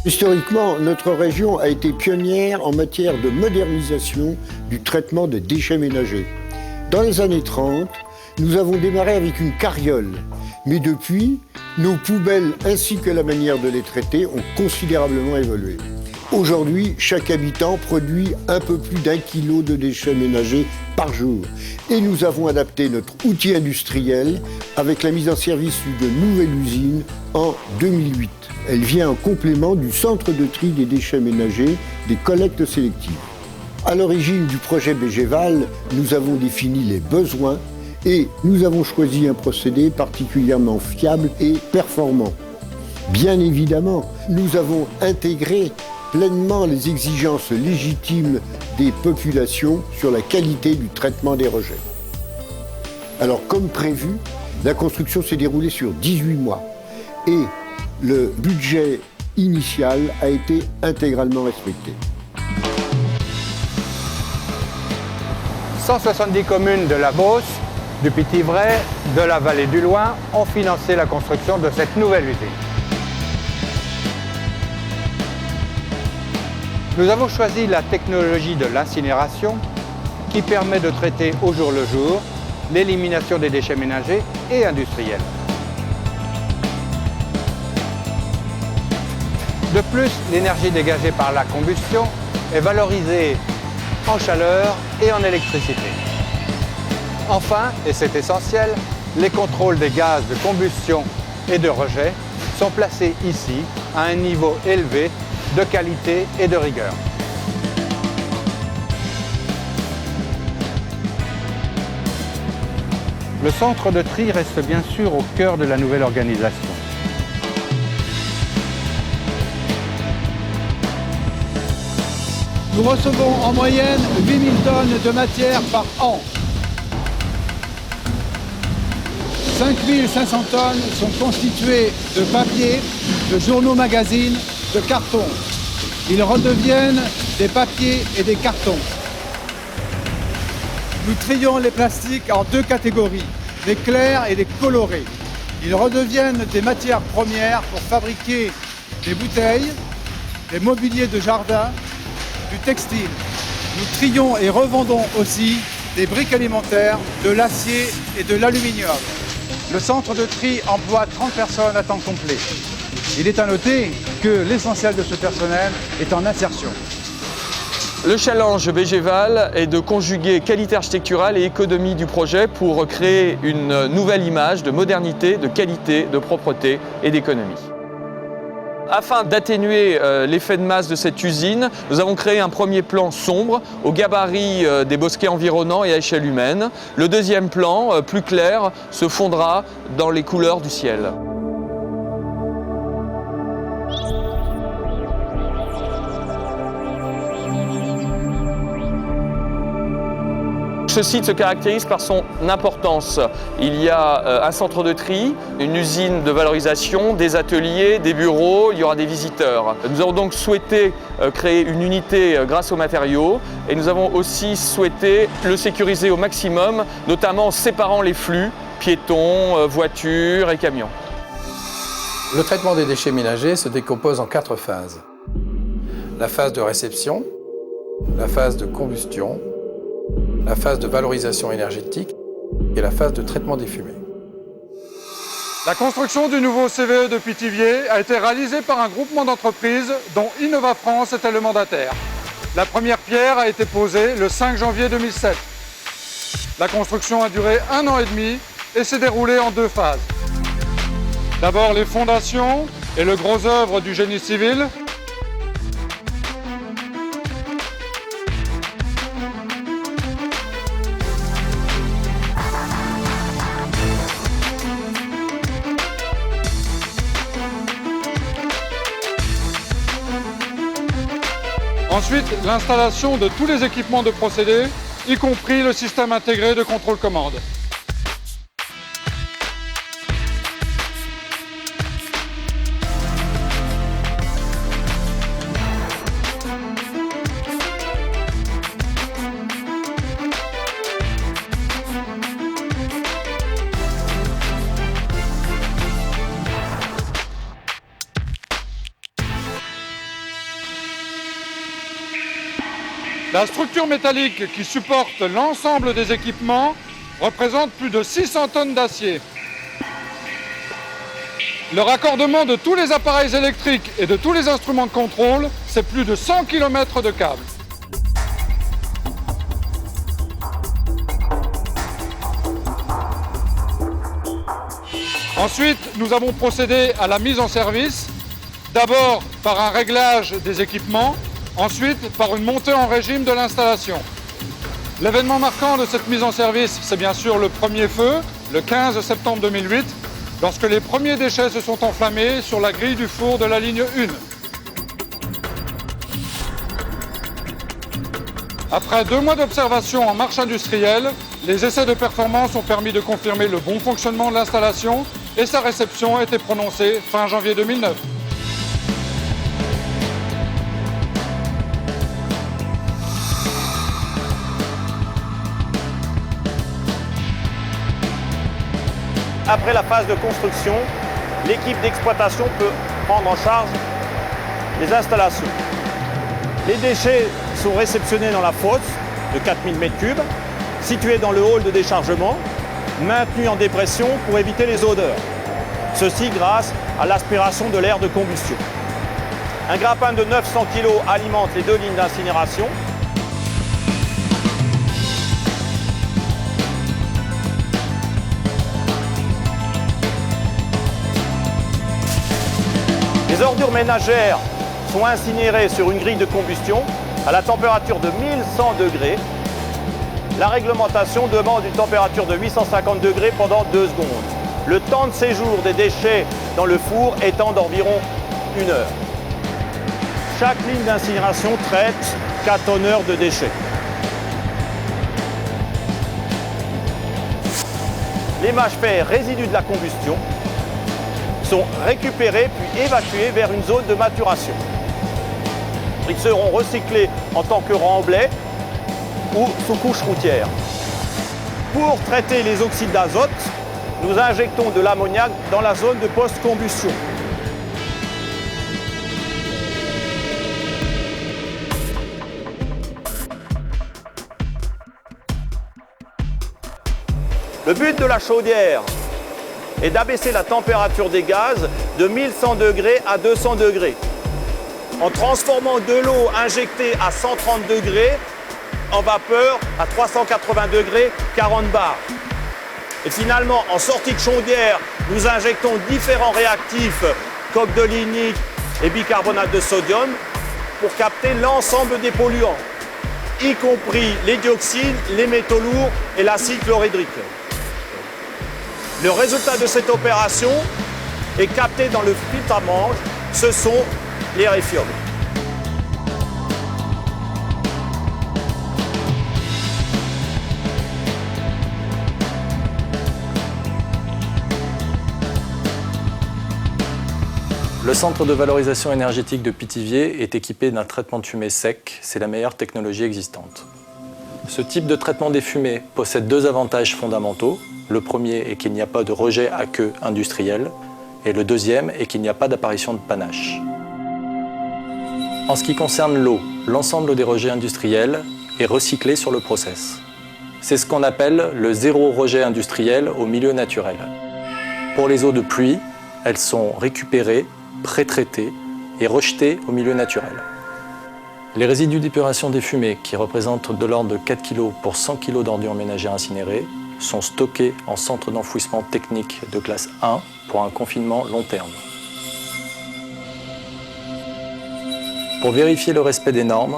Historiquement, notre région a été pionnière en matière de modernisation du traitement des déchets ménagers. Dans les années 30, nous avons démarré avec une carriole. Mais depuis, nos poubelles ainsi que la manière de les traiter ont considérablement évolué. Aujourd'hui, chaque habitant produit un peu plus d'1 kilo de déchets ménagers par jour. Et nous avons adapté notre outil industriel avec la mise en service d'une nouvelle usine en 2008. Elle vient en complément du centre de tri des déchets ménagers des collectes sélectives. À l'origine du projet Bégeval, nous avons défini les besoins et nous avons choisi un procédé particulièrement fiable et performant. Bien évidemment, nous avons intégré pleinement les exigences légitimes des populations sur la qualité du traitement des rejets. Alors, comme prévu, la construction s'est déroulée sur 18 mois et le budget initial a été intégralement respecté. 170 communes de la Beauce, du Pithiviers, de la vallée du Loing ont financé la construction de cette nouvelle usine. Nous avons choisi la technologie de l'incinération qui permet de traiter au jour le jour l'élimination des déchets ménagers et industriels. De plus, l'énergie dégagée par la combustion est valorisée en chaleur et en électricité. Enfin, et c'est essentiel, les contrôles des gaz de combustion et de rejet sont placés ici à un niveau élevé de qualité et de rigueur. Le centre de tri reste bien sûr au cœur de la nouvelle organisation. Nous recevons en moyenne 8000 tonnes de matière par an. 5500 tonnes sont constituées de papier, de journaux magazines, de carton. Ils redeviennent des papiers et des cartons. Nous trions les plastiques en 2 catégories, les clairs et les colorés. Ils redeviennent des matières premières pour fabriquer des bouteilles, des mobiliers de jardin, du textile. Nous trions et revendons aussi des briques alimentaires, de l'acier et de l'aluminium. Le centre de tri emploie 30 personnes à temps complet. Il est à noter que l'essentiel de ce personnel est en insertion. Le challenge Bégeval est de conjuguer qualité architecturale et économie du projet pour créer une nouvelle image de modernité, de qualité, de propreté et d'économie. Afin d'atténuer l'effet de masse de cette usine, nous avons créé un premier plan sombre au gabarit des bosquets environnants et à échelle humaine. Le deuxième plan, plus clair, se fondra dans les couleurs du ciel. Ce site se caractérise par son importance. Il y a un centre de tri, une usine de valorisation, des ateliers, des bureaux, il y aura des visiteurs. Nous avons donc souhaité créer une unité grâce aux matériaux et nous avons aussi souhaité le sécuriser au maximum, notamment en séparant les flux, piétons, voitures et camions. Le traitement des déchets ménagers se décompose en 4 phases. La phase de réception, la phase de combustion, la phase de valorisation énergétique et la phase de traitement des fumées. La construction du nouveau CVE de Pithiviers a été réalisée par un groupement d'entreprises dont Innova France était le mandataire. La première pierre a été posée le 5 janvier 2007. La construction a duré 1 an et demi et s'est déroulée en 2 phases. D'abord les fondations et le gros œuvre du génie civil. Ensuite, l'installation de tous les équipements de procédés, y compris le système intégré de contrôle-commande. La structure métallique qui supporte l'ensemble des équipements représente plus de 600 tonnes d'acier. Le raccordement de tous les appareils électriques et de tous les instruments de contrôle, c'est plus de 100 km de câbles. Ensuite, nous avons procédé à la mise en service, d'abord par un réglage des équipements, ensuite par une montée en régime de l'installation. L'événement marquant de cette mise en service, c'est bien sûr le premier feu, le 15 septembre 2008, lorsque les premiers déchets se sont enflammés sur la grille du four de la ligne 1. Après 2 mois d'observation en marche industrielle, les essais de performance ont permis de confirmer le bon fonctionnement de l'installation et sa réception a été prononcée fin janvier 2009. Après la phase de construction, l'équipe d'exploitation peut prendre en charge les installations. Les déchets sont réceptionnés dans la fosse de 4000 m3, située dans le hall de déchargement, maintenue en dépression pour éviter les odeurs. Ceci grâce à l'aspiration de l'air de combustion. Un grappin de 900 kg alimente les 2 lignes d'incinération. Les ordures ménagères sont incinérées sur une grille de combustion à la température de 1100 degrés. La réglementation demande une température de 850 degrés pendant 2 secondes. Le temps de séjour des déchets dans le four étant d'environ 1 heure. Chaque ligne d'incinération traite 4 tonneurs de déchets. Les mâches-fer résidus de la combustion sont récupérés puis évacués vers une zone de maturation. Ils seront recyclés en tant que remblais ou sous couche routière. Pour traiter les oxydes d'azote, nous injectons de l'ammoniac dans la zone de post-combustion. Le but de la chaudière est d'abaisser la température des gaz de 1100 degrés à 200 degrés, en transformant de l'eau injectée à 130 degrés en vapeur à 380 degrés, 40 bars. Et finalement, en sortie de chaudière, nous injectons différents réactifs, coque de lignite et bicarbonate de sodium, pour capter l'ensemble des polluants, y compris les dioxines, les métaux lourds et l'acide chlorhydrique. Le résultat de cette opération est capté dans le filtre à manche, ce sont les réfioles. Le centre de valorisation énergétique de Pithiviers est équipé d'un traitement de fumée sec. C'est la meilleure technologie existante. Ce type de traitement des fumées possède 2 avantages fondamentaux. Le premier est qu'il n'y a pas de rejet aqueux industriel et le deuxième est qu'il n'y a pas d'apparition de panache. En ce qui concerne l'eau, l'ensemble des rejets industriels est recyclé sur le process. C'est ce qu'on appelle le zéro rejet industriel au milieu naturel. Pour les eaux de pluie, elles sont récupérées, pré-traitées et rejetées au milieu naturel. Les résidus d'épuration des fumées, qui représentent de l'ordre de 4 kg pour 100 kg d'ordures ménagères incinérées, sont stockés en centre d'enfouissement technique de classe 1 pour un confinement long terme. Pour vérifier le respect des normes,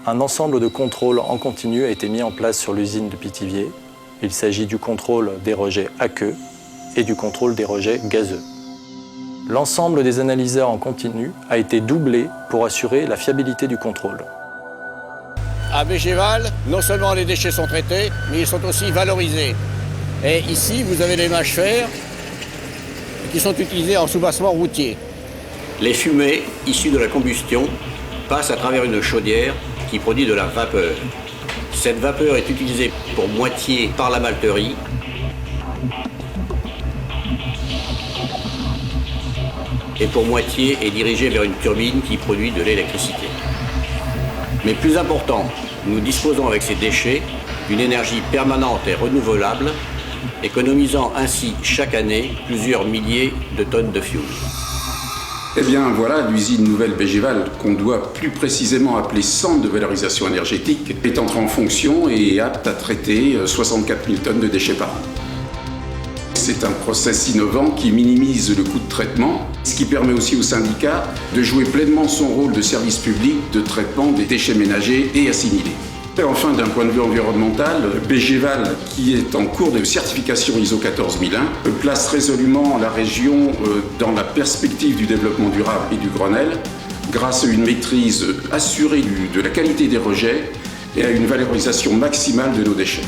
un ensemble de contrôles en continu a été mis en place sur l'usine de Pithiviers. Il s'agit du contrôle des rejets aqueux et du contrôle des rejets gazeux. L'ensemble des analyseurs en continu a été doublé pour assurer la fiabilité du contrôle. À Végéval, non seulement les déchets sont traités, mais ils sont aussi valorisés. Et ici, vous avez les mâches-fer qui sont utilisés en soubassement routier. Les fumées issues de la combustion passent à travers une chaudière qui produit de la vapeur. Cette vapeur est utilisée pour moitié par la malterie et pour moitié est dirigée vers une turbine qui produit de l'électricité. Mais plus important, nous disposons avec ces déchets d'une énergie permanente et renouvelable, économisant ainsi chaque année plusieurs milliers de tonnes de fioul. Eh bien voilà, l'usine Nouvelle Bégéval, qu'on doit plus précisément appeler centre de valorisation énergétique, est entrée en fonction et est apte à traiter 64 000 tonnes de déchets par an. C'est un process innovant qui minimise le coût de traitement, ce qui permet aussi au syndicat de jouer pleinement son rôle de service public de traitement des déchets ménagers et assimilés. Et enfin, d'un point de vue environnemental, Bégéval, qui est en cours de certification ISO 14001, place résolument la région dans la perspective du développement durable et du Grenelle, grâce à une maîtrise assurée de la qualité des rejets et à une valorisation maximale de nos déchets.